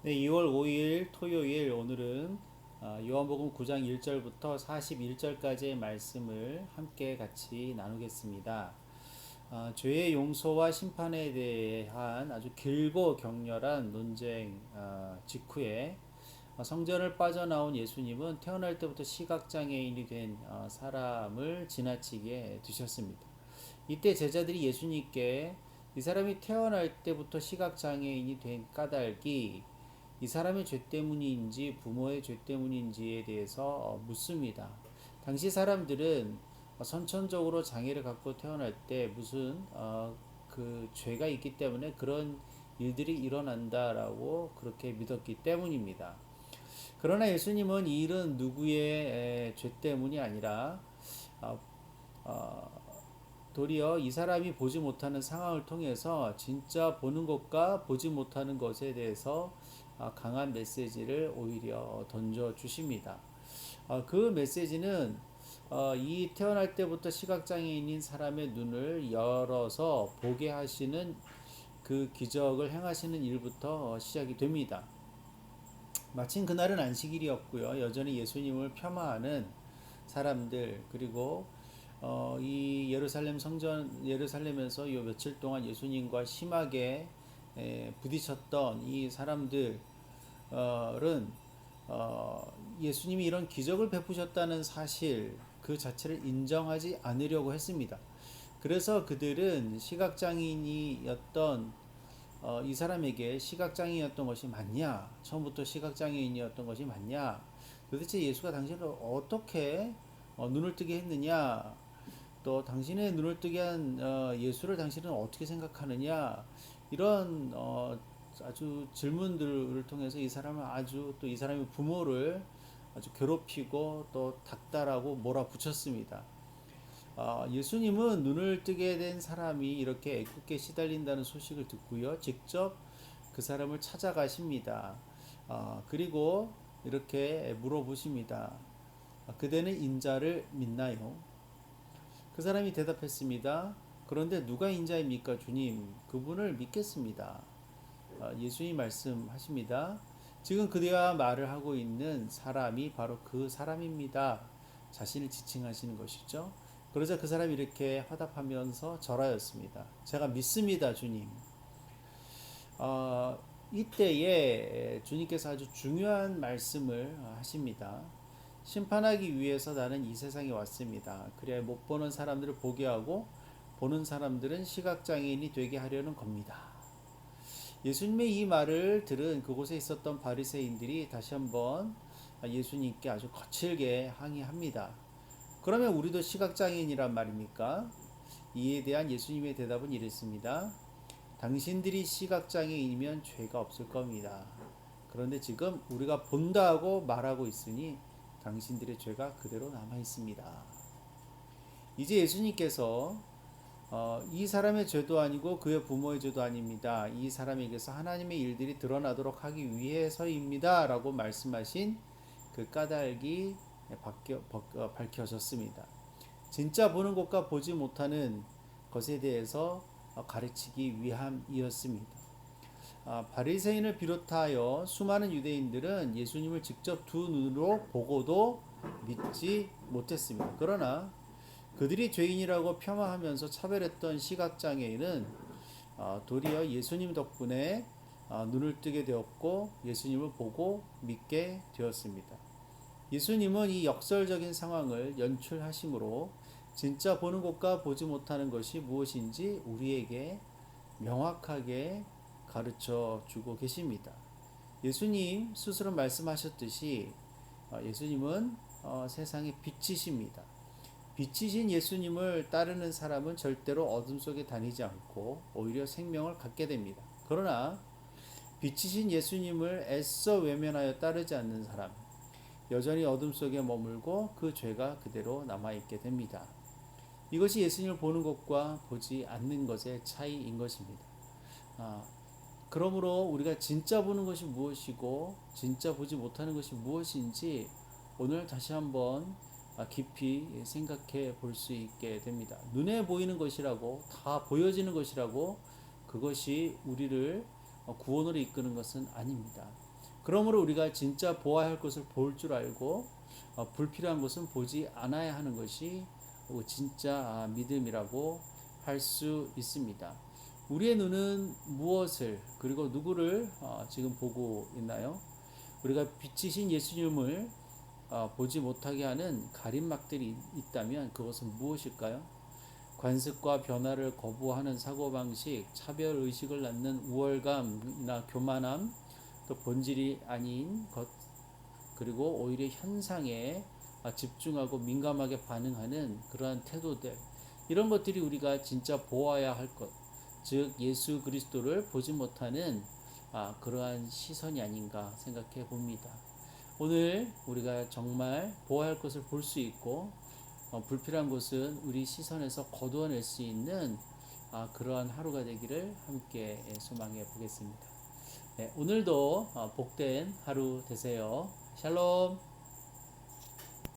네, 2월 5일 토요일 오늘은 요한복음 9장 1절부터 41절까지의 말씀을 함께 같이 나누겠습니다. 죄의 용서와 심판에 대한 아주 길고 격렬한 논쟁 직후에 성전을 빠져나온 예수님은 태어날 때부터 시각장애인이 된 사람을 지나치게 두셨습니다. 이때 제자들이 예수님께 이 사람이 태어날 때부터 시각장애인이 된 까닭이 이 사람의 죄 때문인지 부모의 죄 때문인지에 대해서 묻습니다. 당시 사람들은 선천적으로 장애를 갖고 태어날 때 무슨 그 죄가 있기 때문에 그런 일들이 일어난다라고 그렇게 믿었기 때문입니다. 그러나 예수님은 이 일은 누구의 죄 때문이 아니라 어, 어, 도리어 이 사람이 보지 못하는 상황을 통해서 진짜 보는 것과 보지 못하는 것에 대해서 강한 메시지를 오히려 던져 주십니다. 그 메시지는 이 태어날 때부터 시각장애인인 사람의 눈을 열어서 보게 하시는 그 기적을 행하시는 일부터 시작이 됩니다. 마침 그날은 안식일이었고요. 여전히 예수님을 폄하하는 사람들 그리고 이 예루살렘 성전 예루살렘에서 요 며칠 동안 예수님과 심하게 부딪혔던 이 사람들은 예수님이 이런 기적을 베푸셨다는 사실 그 자체를 인정하지 않으려고 했습니다. 그래서 그들은 시각장애인이었던 이 사람에게 시각장애인이었던 것이 맞냐? 처음부터 시각장애인이었던 것이 맞냐? 도대체 예수가 당신을 어떻게 눈을 뜨게 했느냐? 또 당신의 눈을 뜨게 한 예수를 당신은 어떻게 생각하느냐? 이런 아주 질문들을 통해서 이 사람은 아주 또 이 사람의 부모를 아주 괴롭히고 또 닥달하고 몰아붙였습니다. 예수님은 눈을 뜨게 된 사람이 이렇게 애꿎게 시달린다는 소식을 듣고요. 직접 그 사람을 찾아가십니다. 그리고 이렇게 물어보십니다. 그대는 인자를 믿나요? 그 사람이 대답했습니다. 그런데 누가 인자입니까, 주님? 그분을 믿겠습니다. 예수님 말씀하십니다. 지금 그대와 말을 하고 있는 사람이 바로 그 사람입니다. 자신을 지칭하시는 것이죠. 그러자 그 사람이 이렇게 화답하면서 절하였습니다. 제가 믿습니다, 주님. 이때에 주님께서 아주 중요한 말씀을 하십니다. 심판하기 위해서 나는 이 세상에 왔습니다. 그래야 못 보는 사람들을 보게 하고 보는 사람들은 시각장애인이 되게 하려는 겁니다. 예수님의 이 말을 들은 그곳에 있었던 바리새인들이 다시 한번 예수님께 아주 거칠게 항의합니다. 그러면 우리도 시각장애인이란 말입니까? 이에 대한 예수님의 대답은 이랬습니다. 당신들이 시각장애인이면 죄가 없을 겁니다. 그런데 지금 우리가 본다고 말하고 있으니 당신들의 죄가 그대로 남아 있습니다. 이제 예수님께서 이 사람의 죄도 아니고 그의 부모의 죄도 아닙니다. 이 사람에게서 하나님의 일들이 드러나도록 하기 위해서입니다. 라고 말씀하신 그 까닭이 밝혀졌습니다. 진짜 보는 것과 보지 못하는 것에 대해서 가르치기 위함이었습니다. 바리새인을 비롯하여 수많은 유대인들은 예수님을 직접 두 눈으로 보고도 믿지 못했습니다. 그러나 그들이 죄인이라고 폄하하면서 차별했던 시각장애인은 도리어 예수님 덕분에 눈을 뜨게 되었고 예수님을 보고 믿게 되었습니다. 예수님은 이 역설적인 상황을 연출하심으로 진짜 보는 것과 보지 못하는 것이 무엇인지 우리에게 명확하게 가르쳐 주고 계십니다. 예수님 스스로 말씀하셨듯이 예수님은 세상의 빛이십니다. 빛이신 예수님을 따르는 사람은 절대로 어둠 속에 다니지 않고 오히려 생명을 갖게 됩니다. 그러나 빛이신 예수님을 애써 외면하여 따르지 않는 사람, 여전히 어둠 속에 머물고 그 죄가 그대로 남아있게 됩니다. 이것이 예수님을 보는 것과 보지 않는 것의 차이인 것입니다. 그러므로 우리가 진짜 보는 것이 무엇이고 진짜 보지 못하는 것이 무엇인지 오늘 다시 한번 깊이 생각해 볼 수 있게 됩니다. 눈에 보이는 것이라고 다 보여지는 것이라고 그것이 우리를 구원으로 이끄는 것은 아닙니다. 그러므로 우리가 진짜 보아야 할 것을 볼 줄 알고 불필요한 것은 보지 않아야 하는 것이 진짜 믿음이라고 할 수 있습니다. 우리의 눈은 무엇을 그리고 누구를 지금 보고 있나요? 우리가 빛이신 예수님을 보지 못하게 하는 가림막들이 있다면 그것은 무엇일까요? 관습과 변화를 거부하는 사고방식, 차별의식을 낳는 우월감이나 교만함, 또 본질이 아닌 것, 그리고 오히려 현상에 집중하고 민감하게 반응하는 그러한 태도들, 이런 것들이 우리가 진짜 보아야 할 것, 즉 예수 그리스도를 보지 못하는 그러한 시선이 아닌가 생각해 봅니다. 오늘 우리가 정말 보아야 할 것을 볼 수 있고 불필요한 것은 우리 시선에서 거두어낼 수 있는 그러한 하루가 되기를 함께 소망해 보겠습니다. 네, 오늘도 복된 하루 되세요. 샬롬.